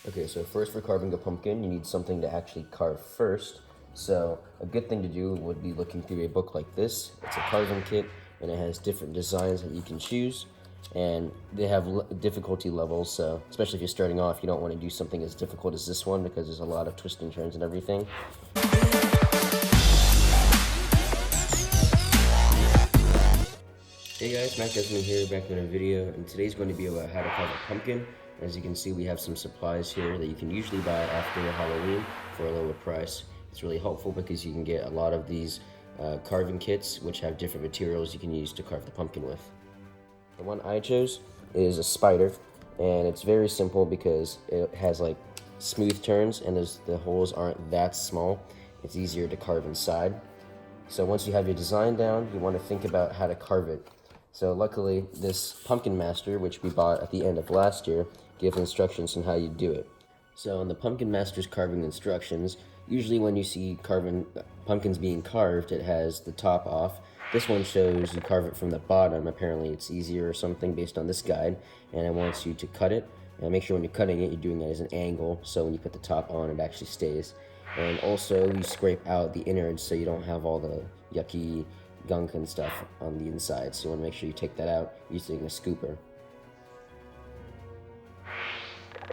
Okay, so first for carving a pumpkin, you need something to actually carve first. So a good thing to do would be looking through a book like this. It's a carving kit, and it has different designs that you can choose. And they have difficulty levels, so especially if you're starting off, you don't want to do something as difficult as this one because there's a lot of twists and turns and everything. Hey guys, MacGuzman here, back with a video, and today's going to be about how to carve a pumpkin. As you can see, we have some supplies here that you can usually buy after Halloween for a lower price. It's really helpful because you can get a lot of these carving kits, which have different materials you can use to carve the pumpkin with. The one I chose is a spider, and it's very simple because it has like smooth turns, and the holes aren't that small. It's easier to carve inside. So once you have your design down, you want to think about how to carve it. So luckily, this Pumpkin Master, which we bought at the end of last year, gives instructions on how you do it. So in the Pumpkin Master's carving instructions, usually when you see pumpkins being carved, it has the top off. This one shows you carve it from the bottom. Apparently it's easier or something based on this guide, and it wants you to cut it. And make sure when you're cutting it, you're doing it as an angle, so when you put the top on, it actually stays. And also, you scrape out the innards so you don't have all the yucky gunk and stuff on the inside. So you want to make sure you take that out using a scooper.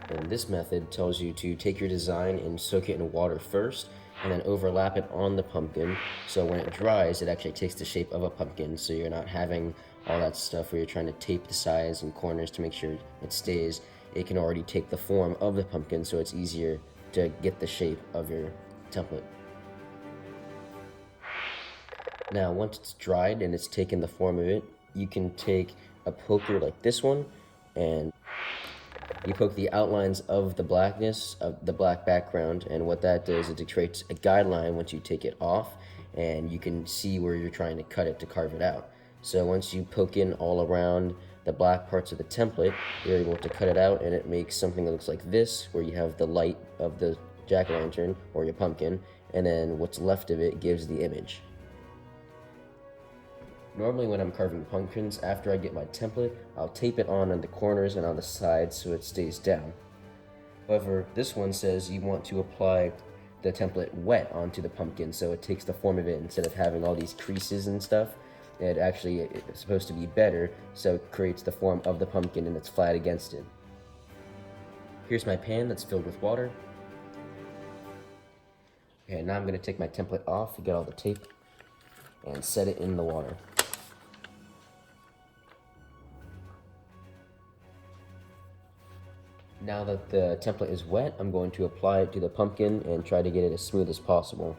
And this method tells you to take your design and soak it in water first, and then overlap it on the pumpkin, so when it dries, it actually takes the shape of a pumpkin, so you're not having all that stuff where you're trying to tape the sides and corners to make sure it stays. It can already take the form of the pumpkin, so it's easier to get the shape of your template. Now, once it's dried and it's taken the form of it, you can take a poker like this one, and you poke the outlines of the blackness of the black background, and what that does is it creates a guideline once you take it off, and you can see where you're trying to cut it to carve it out. So once you poke in all around the black parts of the template, you're able to cut it out, and it makes something that looks like this, where you have the light of the jack-o'-lantern or your pumpkin, and then what's left of it gives the image. Normally when I'm carving pumpkins, after I get my template, I'll tape it on the corners and on the sides so it stays down. However, this one says you want to apply the template wet onto the pumpkin so it takes the form of it instead of having all these creases and stuff. It actually is supposed to be better, so it creates the form of the pumpkin and it's flat against it. Here's my pan that's filled with water. Okay, now I'm going to take my template off to get all the tape and set it in the water. Now that the template is wet, I'm going to apply it to the pumpkin and try to get it as smooth as possible.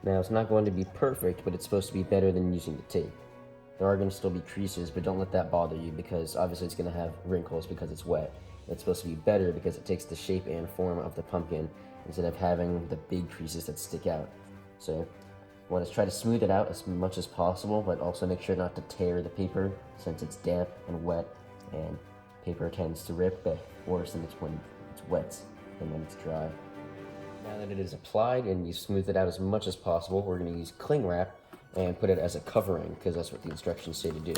Now, it's not going to be perfect, but it's supposed to be better than using the tape. There are going to still be creases, but don't let that bother you because obviously it's going to have wrinkles because it's wet. It's supposed to be better because it takes the shape and form of the pumpkin instead of having the big creases that stick out. So you want to try to smooth it out as much as possible, but also make sure not to tear the paper since it's damp and wet, and paper tends to rip worse than it's when it's wet than when it's dry. Now that it is applied and you smooth it out as much as possible, we're going to use cling wrap and put it as a covering because that's what the instructions say to do.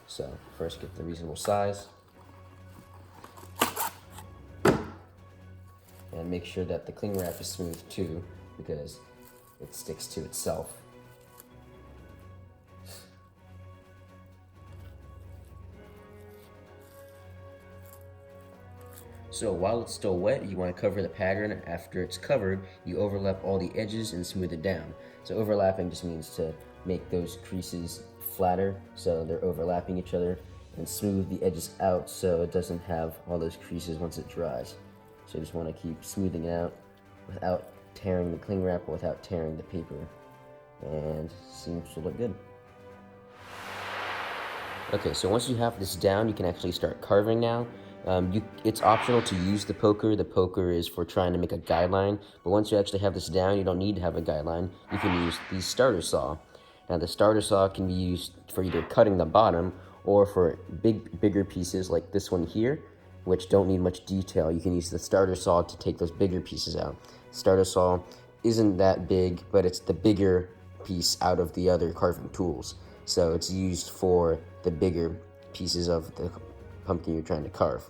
So first get the reasonable size. And make sure that the cling wrap is smooth too, because it sticks to itself. So while it's still wet, you want to cover the pattern. After it's covered, you overlap all the edges and smooth it down. So overlapping just means to make those creases flatter, so they're overlapping each other, and smooth the edges out so it doesn't have all those creases once it dries. So you just want to keep smoothing it out without tearing the cling wrap or without tearing the paper. And seems to look good. Okay, so once you have this down, you can actually start carving now. It's optional to use the poker. The poker is for trying to make a guideline, but once you actually have this down, you don't need to have a guideline. You can use the starter saw. Now the starter saw can be used for either cutting the bottom or for bigger pieces like this one here. which don't need much detail. You can use the starter saw to take those bigger pieces out. Starter saw isn't that big, but it's the bigger piece out of the other carving tools. So it's used for the bigger pieces of the pumpkin you're trying to carve.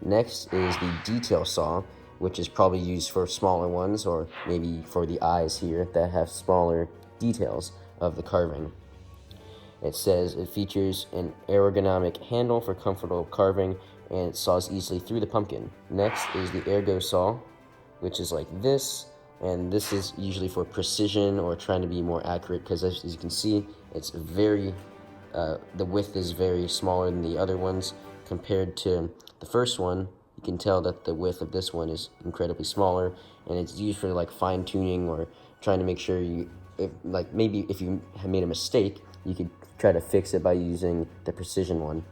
Next is the detail saw, which is probably used for smaller ones, or maybe for the eyes here that have smaller details of the carving. It says it features an ergonomic handle for comfortable carving, and it saws easily through the pumpkin. Next is the ergo saw, which is like this, and this is usually for precision or trying to be more accurate, because as you can see, it's very, the width is very smaller than the other ones. Compared to the first one, you can tell that the width of this one is incredibly smaller, and it's used for like fine tuning or trying to make sure maybe if you have made a mistake, you could try to fix it by using the precision one.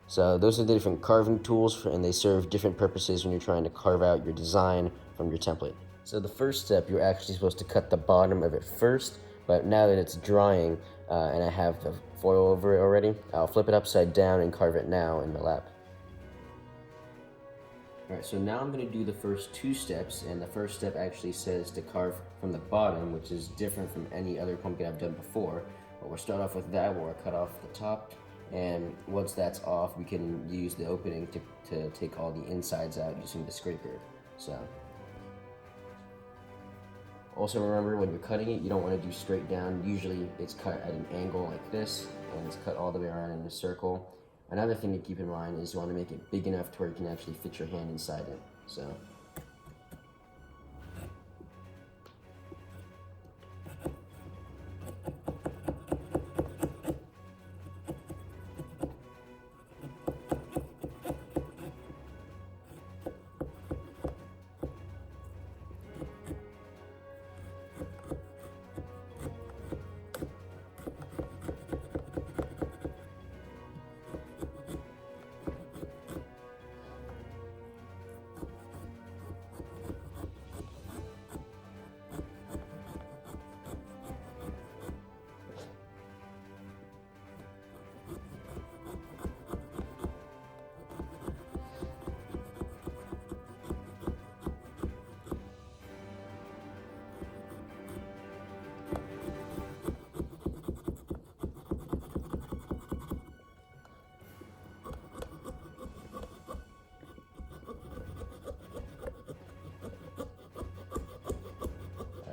So those are the different carving tools, and they serve different purposes when you're trying to carve out your design from your template. So the first step, you're actually supposed to cut the bottom of it first, but now that it's drying and I have the foil over it already, I'll flip it upside down and carve it now in my lap. Alright, so now I'm going to do the first two steps, and the first step actually says to carve from the bottom, which is different from any other pumpkin I've done before. But we'll start off with that, where I cut off the top, and once that's off, we can use the opening to take all the insides out using the scraper. So, also remember, when you're cutting it, you don't want to do straight down. Usually it's cut at an angle like this, and it's cut all the way around in a circle. Another thing to keep in mind is you want to make it big enough to where you can actually fit your hand inside it. So,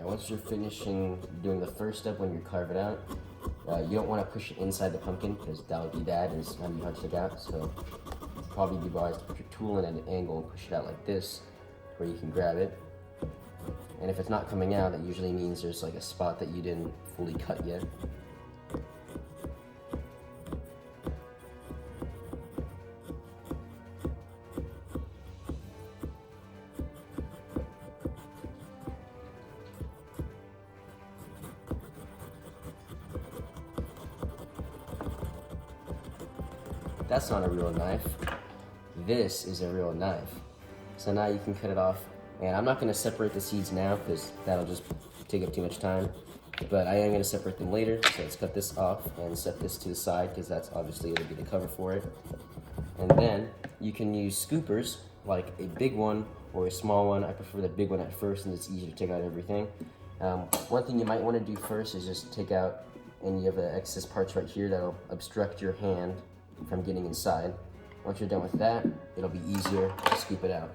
once you're finishing doing the first step, when you carve it out, you don't want to push it inside the pumpkin, because that would be bad and it's going to be hard to take out. So it'd probably be wise to put your tool in at an angle and push it out like this, where you can grab it. And if it's not coming out, that usually means there's like a spot that you didn't fully cut yet. That's not a real knife. This is a real knife. So now you can cut it off. And I'm not going to separate the seeds now, because that'll just take up too much time. But I am going to separate them later. So let's cut this off and set this to the side, because that's obviously going to be the cover for it. And then you can use scoopers, like a big one or a small one. I prefer the big one at first, and it's easier to take out everything. One thing you might want to do first is just take out any of the excess parts right here that'll obstruct your hand from getting inside. Once you're done with that, it'll be easier to scoop it out.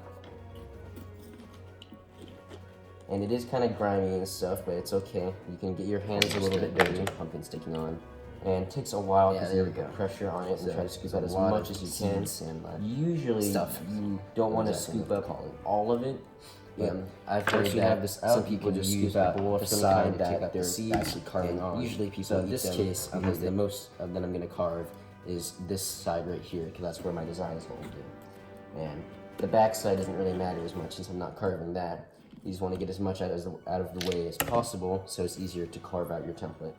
And it is kind of grimy and stuff, but it's okay. You can get your hands a little bit dirty. Pumpkin sticking on. And it takes a while because you put pressure on it and try to scoop out as much as you can. And usually you don't want to scoop up all of it. I've heard that some people just scoop out the side that they're actually carving on. Usually people in this case, because the most that I'm going to carve is this side right here, because that's where my design is going to. And the back side doesn't really matter as much since I'm not carving that. You just want to get as much out of the way as possible, so it's easier to carve out your template.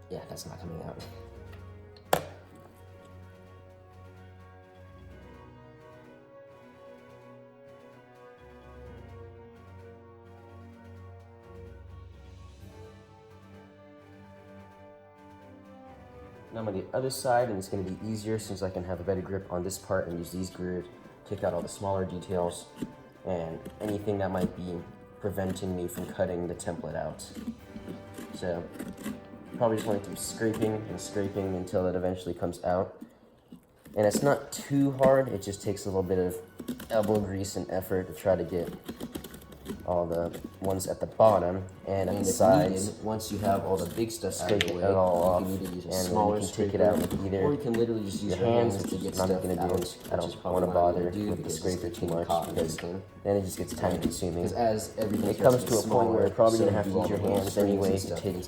Yeah, that's not coming out. Now I'm on the other side, and it's going to be easier since I can have a better grip on this part and use these grooves, take out all the smaller details, and anything that might be preventing me from cutting the template out. So probably just want to keep scraping and scraping until it eventually comes out. And it's not too hard, it just takes a little bit of elbow grease and effort to try to get all the ones at the bottom and at the sides. Once you have all the big stuff out of the way, you can either use a smaller scraper, or you can literally just use your hands to get stuff out. I don't want to bother with the scraper too much because then it just gets time consuming. Because as everything it comes to a point where you're probably going to have to use your hands anyway to take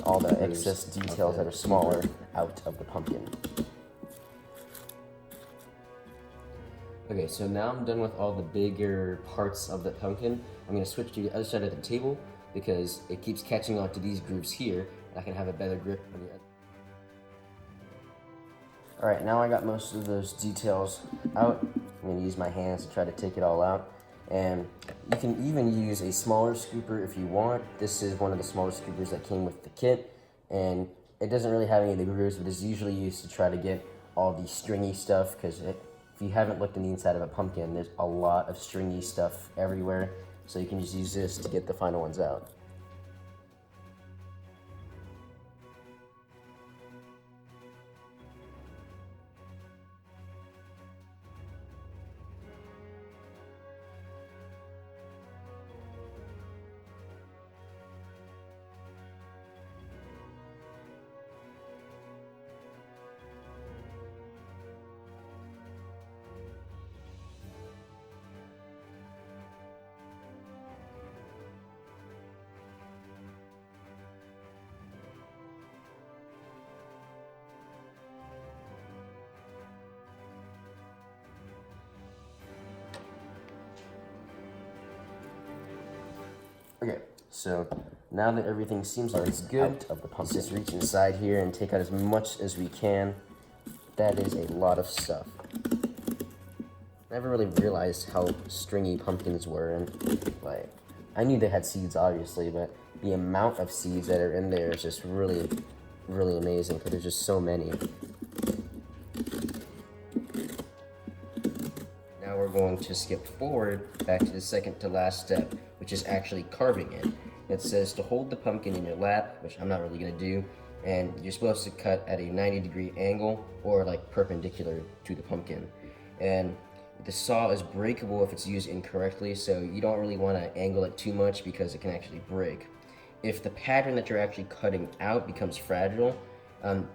all the excess details that are smaller out of the pumpkin. Okay, so now I'm done with all the bigger parts of the pumpkin. I'm going to switch to the other side of the table because it keeps catching on to these grooves here, and I can have a better grip on the other. Alright, now I got most of those details out. I'm going to use my hands to try to take it all out. And you can even use a smaller scooper if you want. This is one of the smaller scoopers that came with the kit, and it doesn't really have any of the grooves, but it's usually used to try to get all the stringy stuff, because if you haven't looked in the inside of a pumpkin, there's a lot of stringy stuff everywhere, so you can just use this to get the final ones out. Okay, so now that everything seems like it's good, let's just reach inside here and take out as much as we can. That is a lot of stuff. I never really realized how stringy pumpkins were, and like, I knew they had seeds obviously, but the amount of seeds that are in there is just really, really amazing, because there's just so many. Now we're going to skip forward back to the second to last step, which is actually carving it. It says to hold the pumpkin in your lap, which I'm not really going to do, and you're supposed to cut at a 90-degree angle or like perpendicular to the pumpkin. And the saw is breakable if it's used incorrectly, so you don't really want to angle it too much because it can actually break. If the pattern that you're actually cutting out becomes fragile,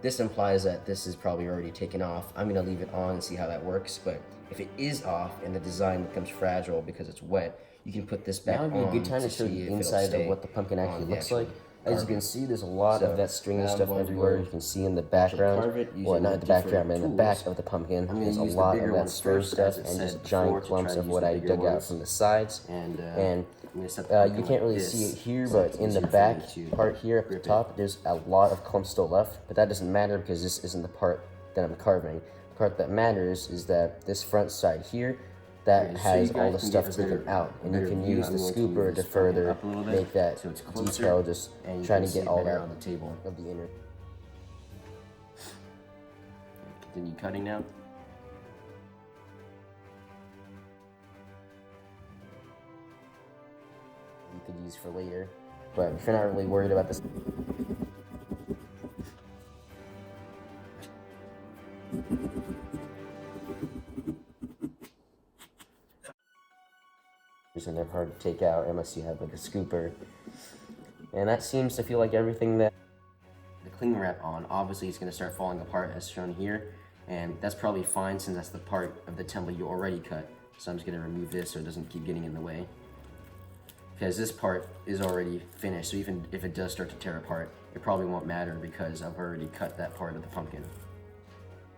this implies that this is probably already taken off. I'm going to leave it on and see how that works, but if it is off and the design becomes fragile because it's wet, you can put this back on. Now would be a good time to show the inside of what the pumpkin actually looks like. As you can see, there's a lot of that stringy stuff everywhere. You can see in the background, well, not in the background, but in the back of the pumpkin, there's a lot of that stringy stuff and just giant clumps of what I dug out from the sides. And you can't really see it here, but in the back part here at the top, there's a lot of clumps still left, but that doesn't matter because this isn't the part that I'm carving. The part that matters is that this front side here, that has all the stuff taken out, and you can use the scooper to further make that detail, just trying to get all that on the table of the inner. Continue cutting now. You could use for later, but if you're not really worried about this. And they're hard to take out unless you have like a scooper. And that seems to feel like everything that the cling wrap on. Obviously it's going to start falling apart as shown here, and that's probably fine since that's the part of the template you already cut. So I'm just going to remove this so it doesn't keep getting in the way, because this part is already finished, so even if it does start to tear apart, it probably won't matter because I've already cut that part of the pumpkin.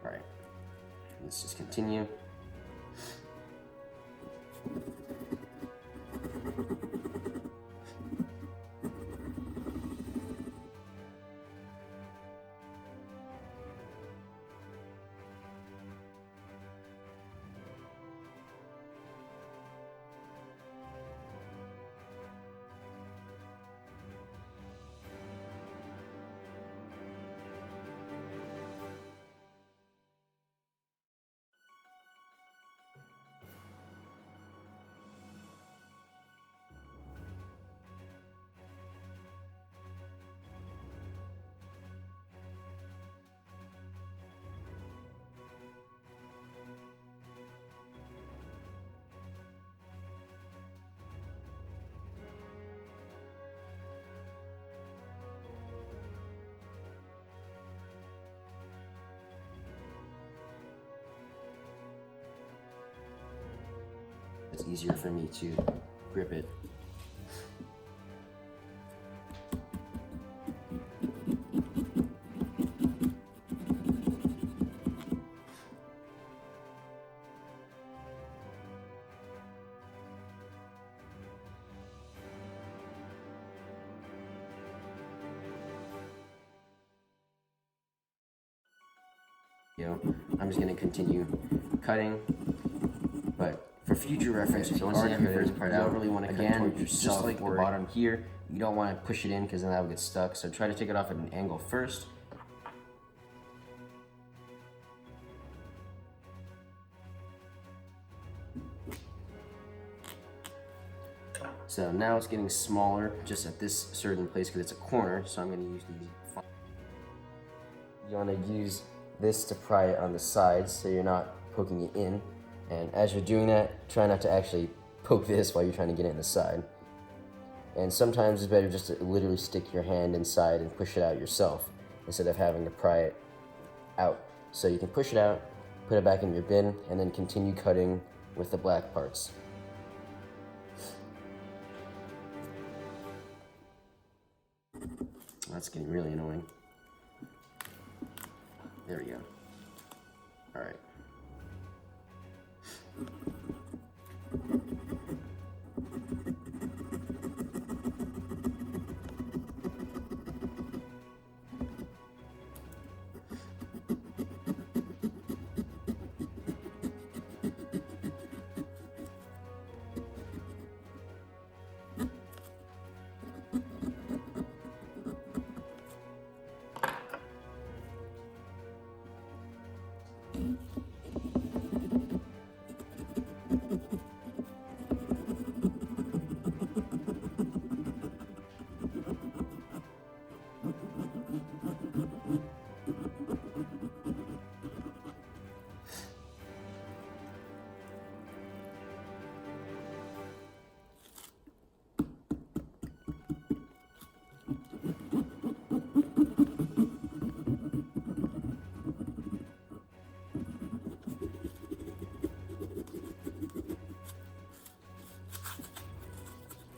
Alright, let's just continue. It's easier for me to grip it. I'm just going to continue cutting, but for future reference, if you want to see your first part out, you don't really want to cut towards yourself, just like the bottom here. You don't want to push it in because then that will get stuck. So try to take it off at an angle first. So now it's getting smaller just at this certain place because it's a corner. So I'm going to use these. You want to use this to pry it on the sides so you're not poking it in. And as you're doing that, try not to actually poke this while you're trying to get it in the side. And sometimes it's better just to literally stick your hand inside and push it out yourself instead of having to pry it out. So you can push it out, put it back in your bin, and then continue cutting with the black parts. That's getting really annoying. There we go. All right.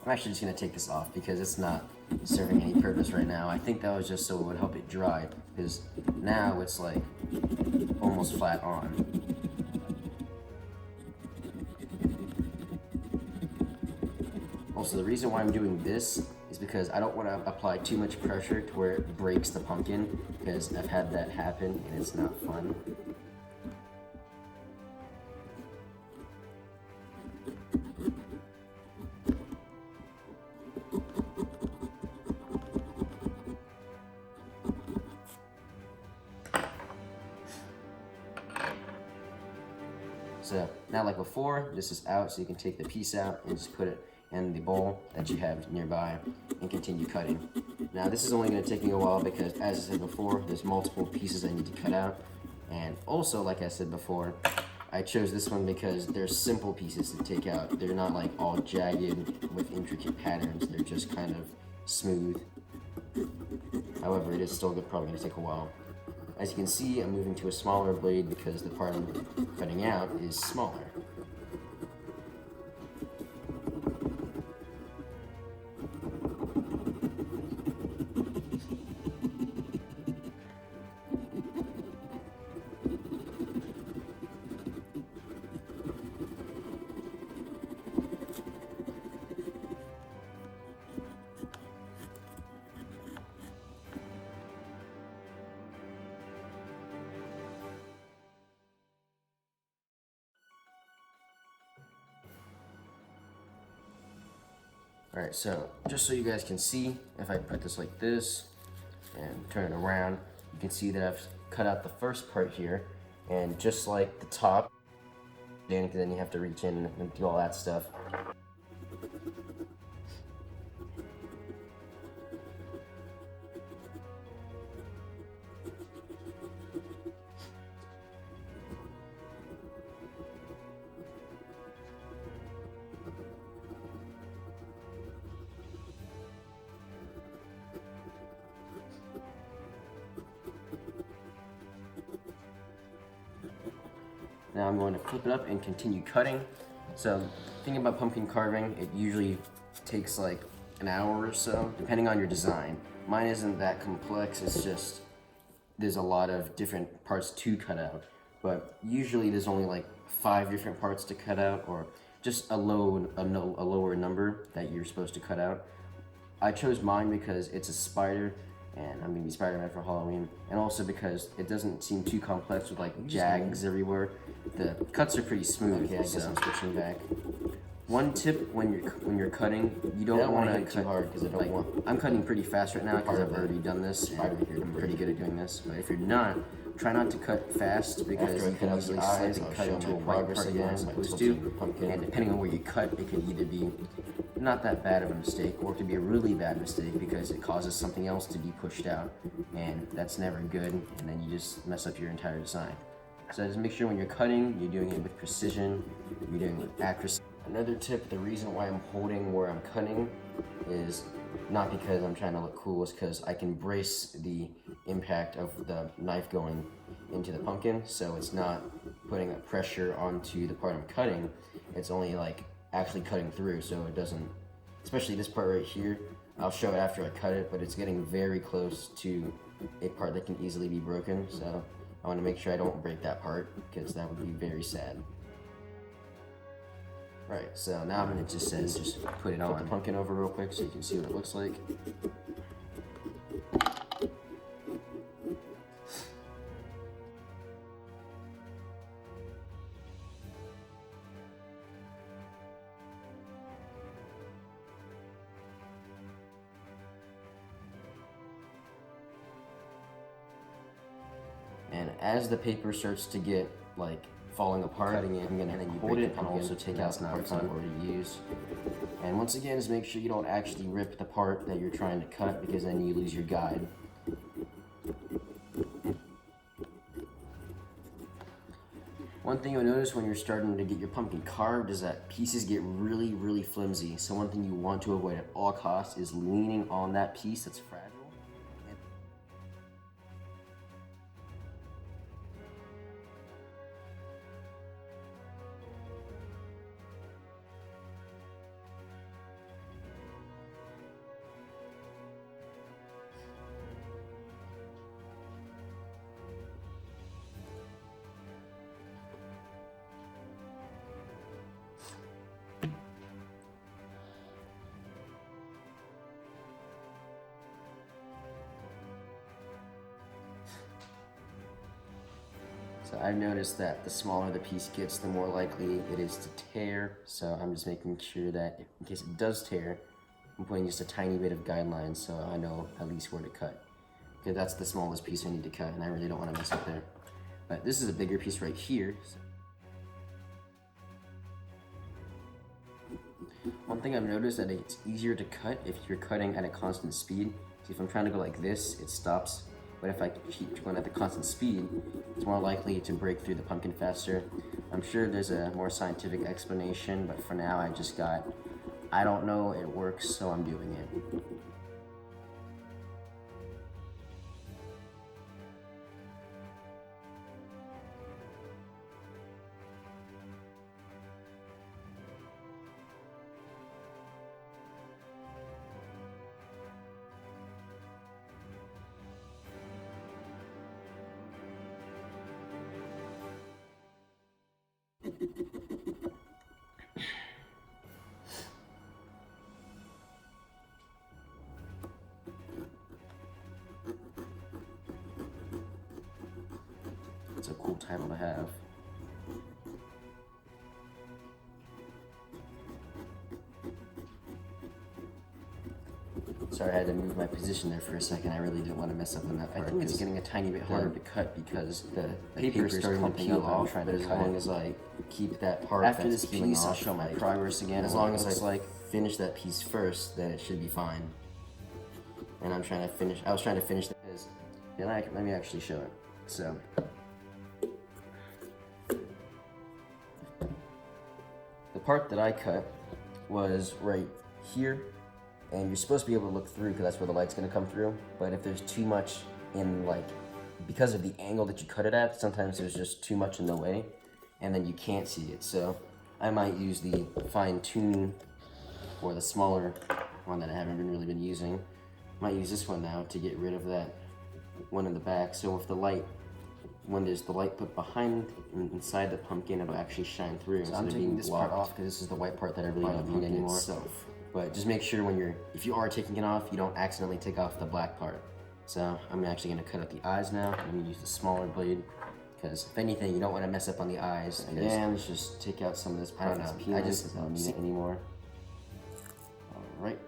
I'm actually just going to take this off because it's not serving any purpose right now. I think that was just so it would help it dry, because now it's like almost flat on. Also, the reason why I'm doing this is because I don't want to apply too much pressure to where it breaks the pumpkin, because I've had that happen and it's not fun. So now, like before, this is out, so you can take the piece out and just put it in the bowl that you have nearby and continue cutting. Now this is only going to take me a while because, as I said before, there's multiple pieces I need to cut out. And also, like I said before, I chose this one because they're simple pieces to take out. They're not like all jagged with intricate patterns. They're just kind of smooth. However, it is still probably going to take a while. As you can see, I'm moving to a smaller blade because the part I'm cutting out is smaller. Alright, so just so you guys can see, if I put this like this and turn it around, you can see that I've cut out the first part here, and just like the top, then you have to reach in and do all that stuff. Now I'm going to flip it up and continue cutting. So, thinking about pumpkin carving, it usually takes like an hour or so, depending on your design. Mine isn't that complex, it's just there's a lot of different parts to cut out. But usually there's only like 5 different parts to cut out, or just a lower number that you're supposed to cut out. I chose mine because it's a spider, and I'm gonna be Spider-Man for Halloween, and also because it doesn't seem too complex with like jags everywhere. The cuts are pretty smooth. Okay, I guess I'm switching back. One tip when you're cutting, you don't want to cut too hard because I'm cutting pretty fast right now because I've already done this. I'm pretty good at doing this. But if you're not, try not to cut fast because you can easily slip and cut into a white part again as opposed to. And depending on where you cut, it could either be not that bad of a mistake, or it could be a really bad mistake because it causes something else to be pushed out, and that's never good. And then you just mess up your entire design. So just make sure when you're cutting, you're doing it with precision, you're doing it with accuracy. Another tip, the reason why I'm holding where I'm cutting is not because I'm trying to look cool, it's because I can brace the impact of the knife going into the pumpkin, so it's not putting a pressure onto the part I'm cutting, it's only like actually cutting through, so it doesn't, especially this part right here, I'll show it after I cut it, but it's getting very close to a part that can easily be broken, so I want to make sure I don't break that part, because that would be very sad. Right, so now it just says just put it on. Put the pumpkin over real quick so you can see what it looks like. And as the paper starts to get like falling apart, cutting it, I'm gonna hold it and also take out the parts I've already used. And once again, just make sure you don't actually rip the part that you're trying to cut, because then you lose your guide. One thing you'll notice when you're starting to get your pumpkin carved is that pieces get really, really flimsy. So one thing you want to avoid at all costs is leaning on that piece that's fragile. So I've noticed that the smaller the piece gets, the more likely it is to tear. So I'm just making sure that in case it does tear, I'm putting just a tiny bit of guidelines so I know at least where to cut. Because that's the smallest piece I need to cut, and I really don't want to mess up there. But this is a bigger piece right here. One thing I've noticed that it's easier to cut if you're cutting at a constant speed. So if I'm trying to go like this, it stops. But if I keep going at the constant speed, it's more likely to break through the pumpkin faster. I'm sure there's a more scientific explanation, but for now I don't know, it works, so I'm doing it. It's a cool title to have. Sorry, I had to move my position there for a second. I really didn't want to mess up on that part. I think it's getting a tiny bit harder to cut because the paper is starting to peel off. But as long as I keep that part after this piece, I'll show my progress again. As long as I finish that piece first, then it should be fine. And I was trying to finish the piece. Let me actually show it. So. The part that I cut was right here, and you're supposed to be able to look through because that's where the light's going to come through, but if there's too much in, like, because of the angle that you cut it at, sometimes there's just too much in the way, and then you can't see it. So I might use the fine tune or the smaller one that I haven't really been using. Might use this one now to get rid of that one in the back. So if the light, when there's the light put behind inside the pumpkin, it'll actually shine through. So I'm taking this part off because this is the white part that I really don't need anymore. But just make sure if you are taking it off, you don't accidentally take off the black part. So I'm actually gonna cut out the eyes now. I'm gonna use the smaller blade because if anything, you don't want to mess up on the eyes. Again, let's just take out some of this part. I just don't need it anymore. All right.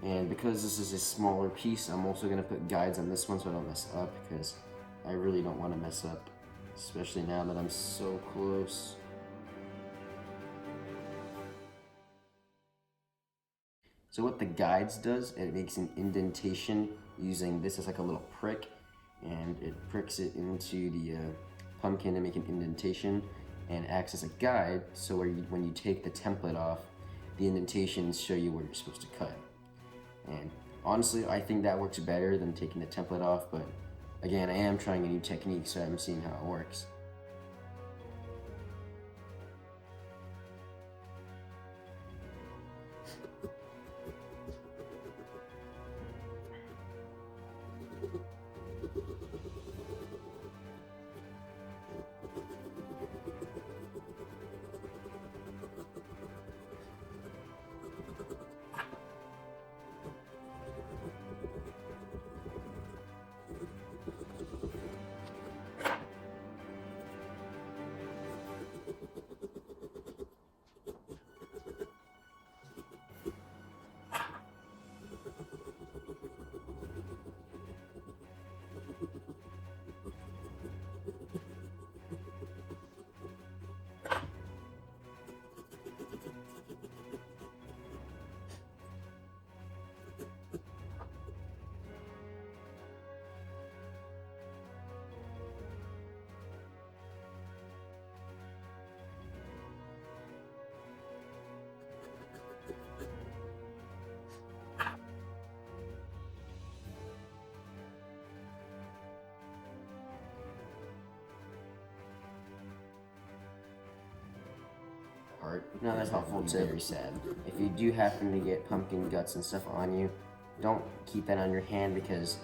And because this is a smaller piece, I'm also gonna put guides on this one so I don't mess up, because I really don't want to mess up, especially now that I'm so close. So what the guides does, it makes an indentation using this as like a little prick, and it pricks it into the pumpkin to make an indentation, and acts as a guide, so when you take the template off, the indentations show you where you're supposed to cut. And honestly, I think that works better than taking the template off, but again, I am trying a new technique, so I'm seeing how it works. Now that's helpful tip. Very sad. If you do happen to get pumpkin guts and stuff on you, don't keep that on your hand, because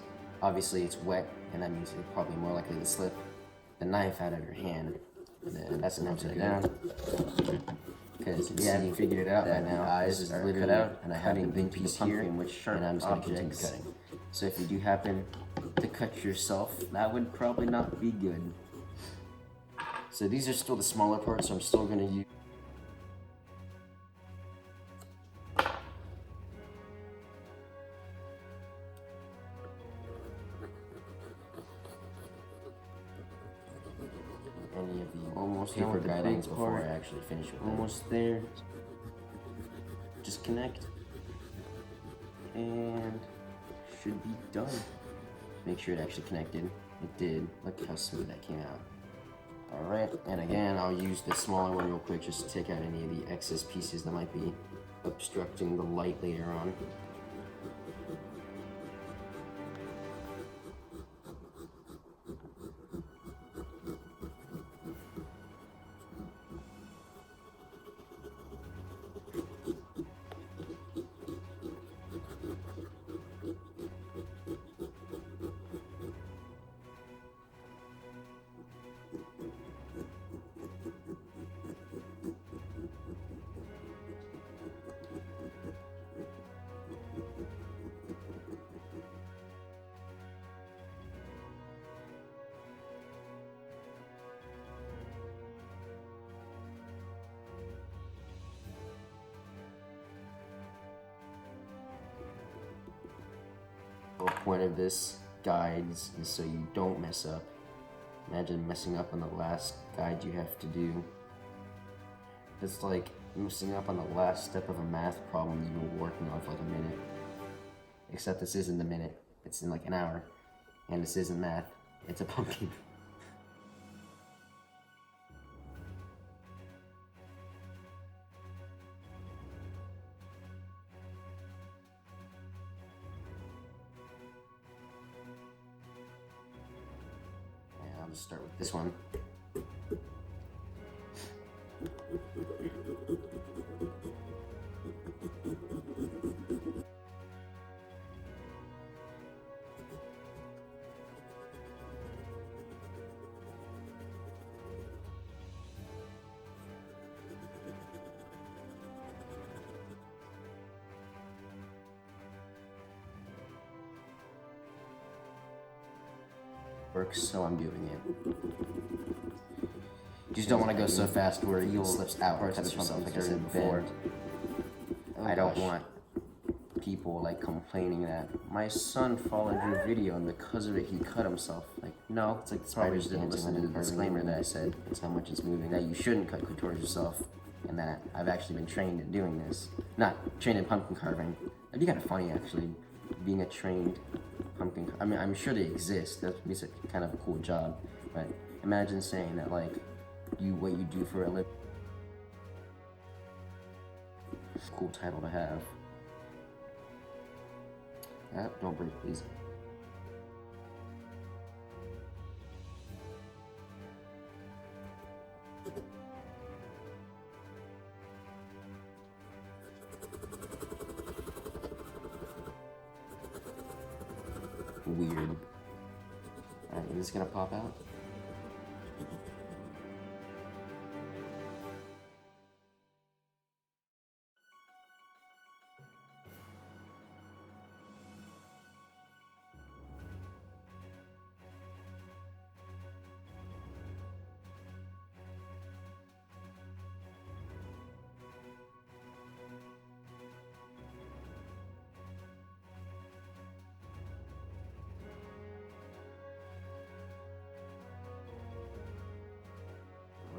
obviously it's wet, and that means you're probably more likely to slip the knife out of your hand. And that's an upside down. Because if you haven't figured it out by now, eyes is literally cut out, and I have the big piece here, and I'm just going to continue cutting. So if you do happen to cut yourself, that would probably not be good. So these are still the smaller parts, so I'm still going to use any of the almost paper guidings before I actually finish with it. Almost there. Just connect, and should be done. Make sure it actually connected. It did. Look how smooth that came out. Alright, and again, I'll use the smaller one real quick just to take out any of the excess pieces that might be obstructing the light later on. The whole point of this guides is so you don't mess up. Imagine messing up on the last guide you have to do. It's like messing up on the last step of a math problem you've been working on for like a minute. Except this isn't a minute, it's in like an hour. And this isn't math, it's a pumpkin. Let's start with this one. Works, so I'm doing it. Just don't want to go so fast where it slips out and cuts yourself, like I said before. I don't want people like complaining that my son followed your video and because of it he cut himself. Like, no, it's like the spiders didn't listen to the disclaimer that I said. It's how much it's moving. That you shouldn't cut towards yourself, and that I've actually been trained in doing this. Not trained in pumpkin carving. It'd be kind of funny actually, being a trained pumpkin. I mean, I'm sure they exist. That'd be kind of a cool job. But imagine saying that like what you do for a living. Cool title to have. Don't break, please. Weird. Alright, is this gonna pop out?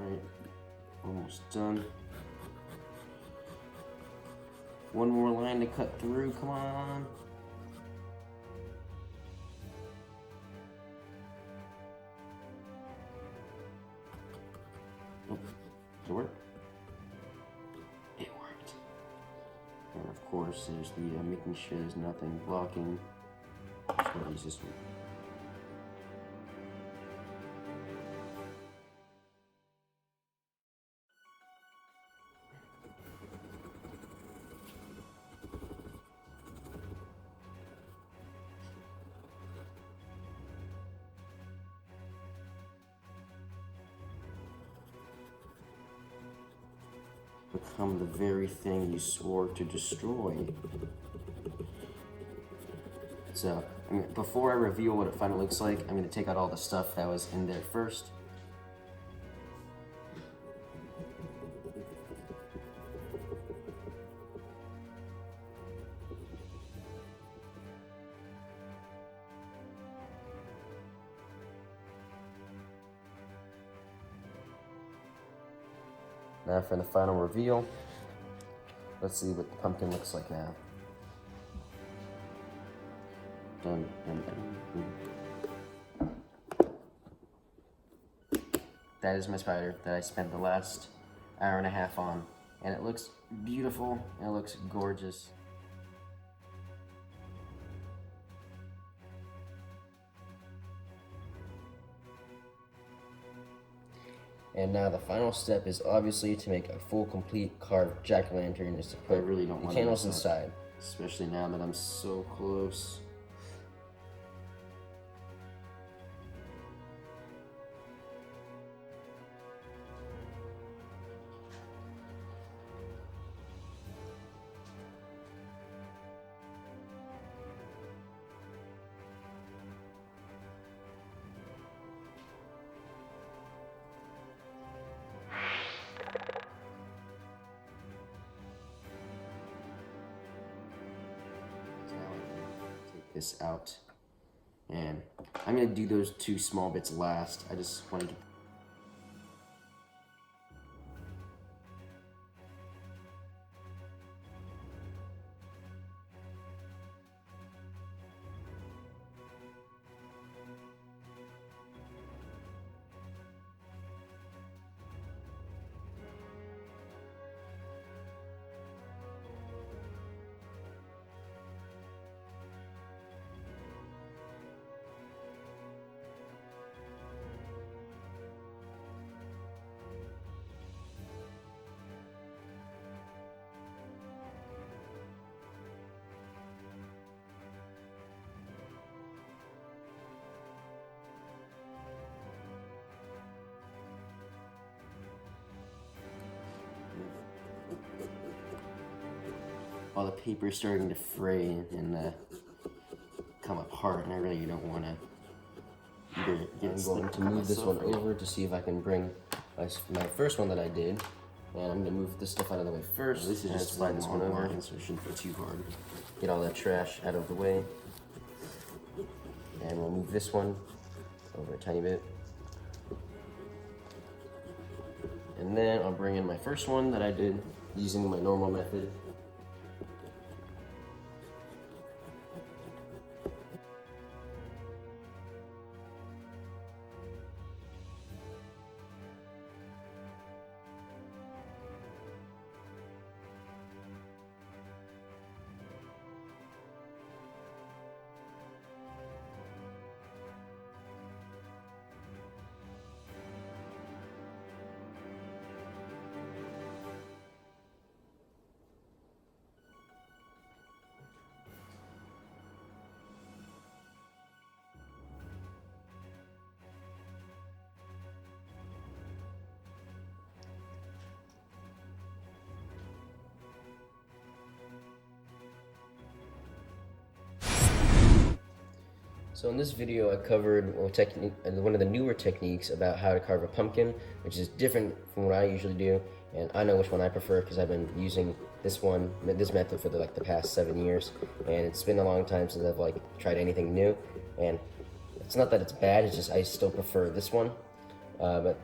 Alright, almost done. One more line to cut through, come on. Oh, did it work? It worked. And of course, there's the making sure there's nothing blocking. Just gonna use this one. Become the very thing you swore to destroy. So, before I reveal what it finally looks like, I'm going to take out all the stuff that was in there first. Now for the final reveal, let's see what the pumpkin looks like now. Dun, dun, dun. That is my spider that I spent the last hour and a half on, and it looks beautiful, and it looks gorgeous. And now the final step is obviously to make a full, complete carved jack-o'-lantern is to put I really don't want candles inside. Especially now that I'm so close. This out, and I'm gonna do those two small bits last. I just want to get all the paper's starting to fray and come apart, and I really don't want to. I'm going to move this one over to see if I can bring my first one that I did. And I'm gonna move this stuff out of the way first. This is just slide this one over, so it shouldn't be too hard. Get all that trash out of the way. And we'll move this one over a tiny bit. And then I'll bring in my first one that I did using my normal method. So in this video I covered one of the newer techniques about how to carve a pumpkin, which is different from what I usually do, and I know which one I prefer because I've been using this method for the past 7 years, and it's been a long time since I've tried anything new. And it's not that it's bad, it's just I still prefer this one. But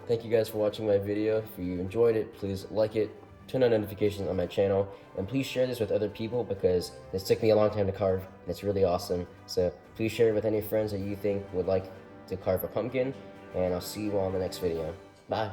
thank you guys for watching my video. If you enjoyed it, please like it, turn on notifications on my channel, and please share this with other people because this took me a long time to carve and it's really awesome. So please share it with any friends that you think would like to carve a pumpkin, and I'll see you all in the next video. Bye.